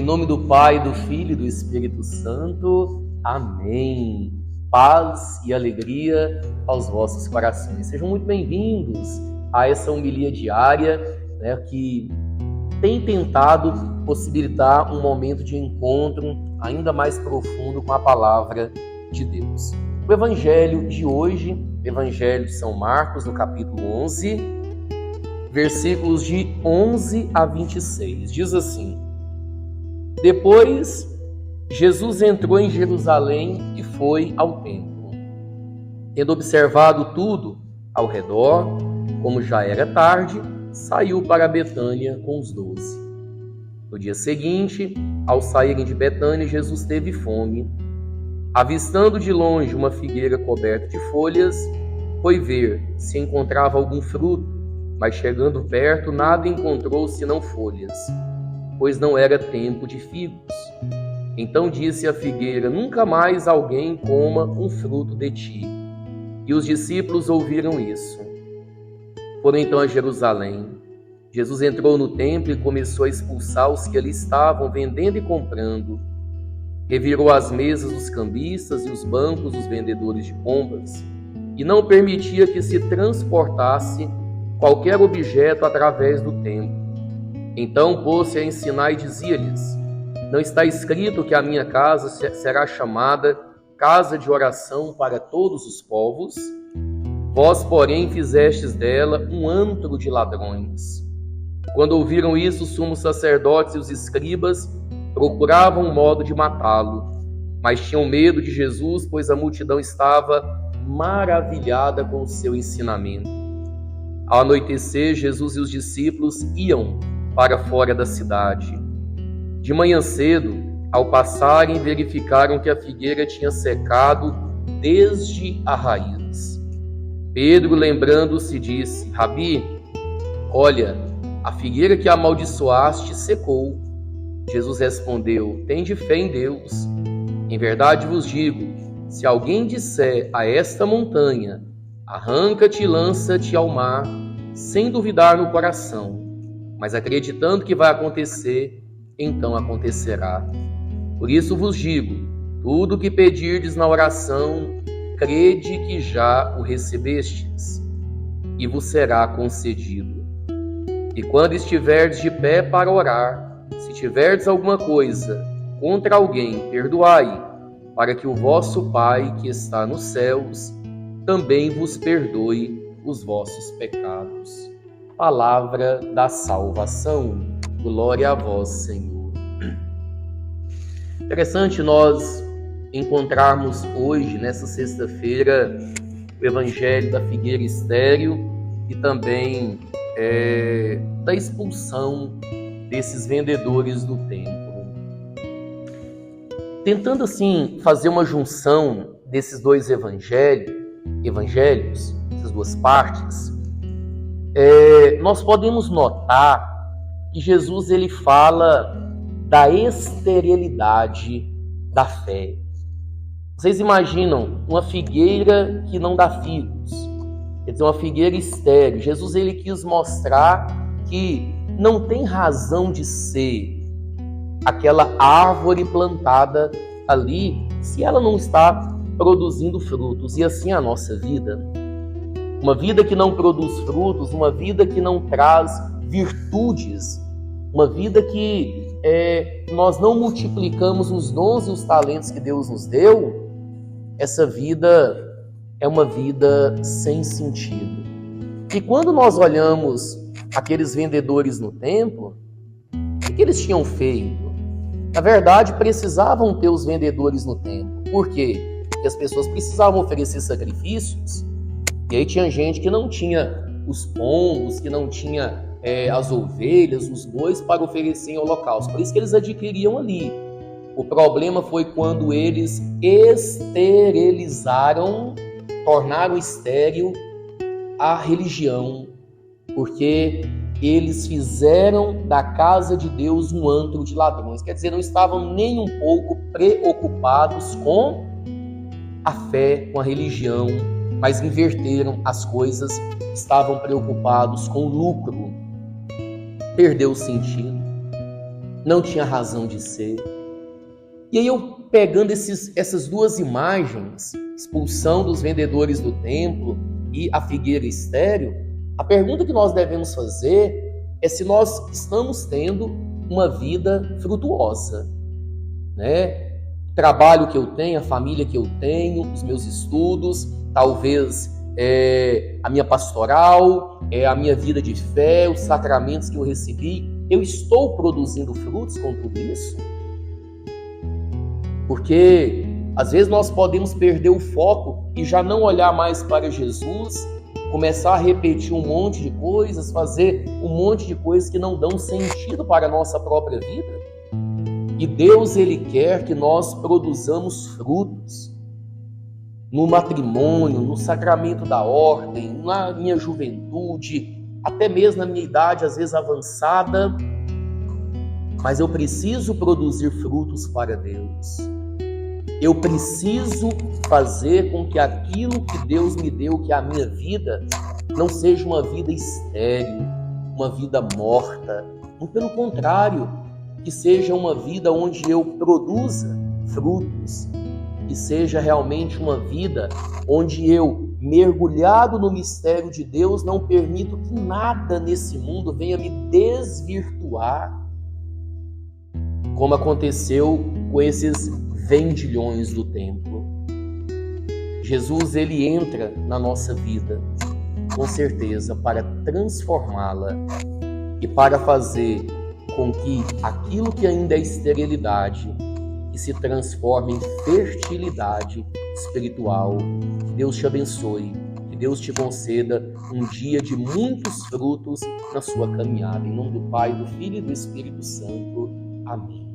nome do Pai, do Filho e do Espírito Santo. Amém. Paz e alegria aos vossos corações. Sejam muito bem-vindos a essa homilia diária, que tem tentado possibilitar um momento de encontro ainda mais profundo com a palavra de Deus. O evangelho de hoje, Evangelho de São Marcos, no capítulo 11, versículos de 11 a 26, diz assim: Depois, Jesus entrou em Jerusalém e foi ao templo. Tendo observado tudo ao redor, como já era tarde, saiu para Betânia com os 12. No dia seguinte, ao saírem de Betânia, Jesus teve fome. Avistando de longe uma figueira coberta de folhas, foi ver se encontrava algum fruto, mas chegando perto, nada encontrou senão folhas, pois não era tempo de figos. Então disse a figueira: Nunca mais alguém coma um fruto de ti. E os discípulos ouviram isso. Foram então a Jerusalém. Jesus entrou no templo e começou a expulsar os que ali estavam, vendendo e comprando. Revirou as mesas dos cambistas e os bancos dos vendedores de pombas, e não permitia que se transportasse qualquer objeto através do templo. Então pôs-se a ensinar e dizia-lhes: Não está escrito que a minha casa será chamada casa de oração para todos os povos? Vós, porém, fizestes dela um antro de ladrões. Quando ouviram isso, os sumos sacerdotes e os escribas procuravam um modo de matá-lo, mas tinham medo de Jesus, pois a multidão estava maravilhada com o seu ensinamento. Ao anoitecer, Jesus e os discípulos iam para fora da cidade. De manhã cedo, ao passarem, verificaram que a figueira tinha secado desde a raiz. Pedro, lembrando-se, disse: Rabi, olha, a figueira que amaldiçoaste secou. Jesus respondeu: Tende fé em Deus. Em verdade vos digo, se alguém disser a esta montanha: Arranca-te e lança-te ao mar, sem duvidar no coração, mas acreditando que vai acontecer, então acontecerá. Por isso vos digo, tudo o que pedirdes na oração, crede que já o recebestes, e vos será concedido. E quando estiverdes de pé para orar, se tiverdes alguma coisa contra alguém, perdoai, para que o vosso Pai que está nos céus também vos perdoe os vossos pecados. Palavra da salvação. Glória a vós, Senhor. Interessante nós encontrarmos hoje, nessa sexta-feira, o Evangelho da figueira estéril e também da expulsão desses vendedores do templo. Tentando assim fazer uma junção desses dois evangelhos, essas duas partes, nós podemos notar que Jesus ele fala da esterilidade da fé. Vocês imaginam uma figueira que não dá figos, quer dizer, uma figueira estéril. Jesus ele quis mostrar que não tem razão de ser aquela árvore plantada ali se ela não está produzindo frutos. E assim a nossa vida. Uma vida que não produz frutos, uma vida que não traz virtudes, uma vida que nós não multiplicamos os dons e os talentos que Deus nos deu, essa vida é uma vida sem sentido. E quando nós olhamos aqueles vendedores no templo, o que eles tinham feito? Na verdade, precisavam ter os vendedores no templo. Por quê? Porque as pessoas precisavam oferecer sacrifícios, e aí tinha gente que não tinha os pombos, que não tinha as ovelhas, os bois para oferecer em holocausto. Por isso que eles adquiriam ali. O problema foi quando eles esterilizaram, tornaram estéril a religião, porque eles fizeram da casa de Deus um antro de ladrões. Quer dizer, não estavam nem um pouco preocupados com a fé, com a religião, mas inverteram as coisas, estavam preocupados com o lucro. Perdeu o sentido. não tinha razão de ser. E aí eu pegando essas duas imagens, expulsão dos vendedores do templo e a figueira estéril, a pergunta que nós devemos fazer é se nós estamos tendo uma vida frutuosa, né? O trabalho que eu tenho, a família que eu tenho, os meus estudos, talvez a minha pastoral, a minha vida de fé, os sacramentos que eu recebi, eu estou produzindo frutos com tudo isso? Porque às vezes nós podemos perder o foco e já não olhar mais para Jesus, começar a repetir um monte de coisas, fazer um monte de coisas que não dão sentido para a nossa própria vida. E Deus, Ele quer que nós produzamos frutos no matrimônio, no sacramento da ordem, na minha juventude, até mesmo na minha idade, às vezes avançada. Mas eu preciso produzir frutos para Deus. Eu preciso fazer com que aquilo que Deus me deu, que é a minha vida, não seja uma vida estéril, uma vida morta. Muito pelo contrário, que seja uma vida onde eu produza frutos, que seja realmente uma vida onde eu, mergulhado no mistério de Deus, não permito que nada nesse mundo venha me desvirtuar, como aconteceu com esses vendilhões do templo. Jesus, ele entra na nossa vida, com certeza, para transformá-la e para fazer com que aquilo que ainda é esterilidade, que se transforme em fertilidade espiritual. Que Deus te abençoe, que Deus te conceda um dia de muitos frutos na sua caminhada. Em nome do Pai, do Filho e do Espírito Santo. Amém.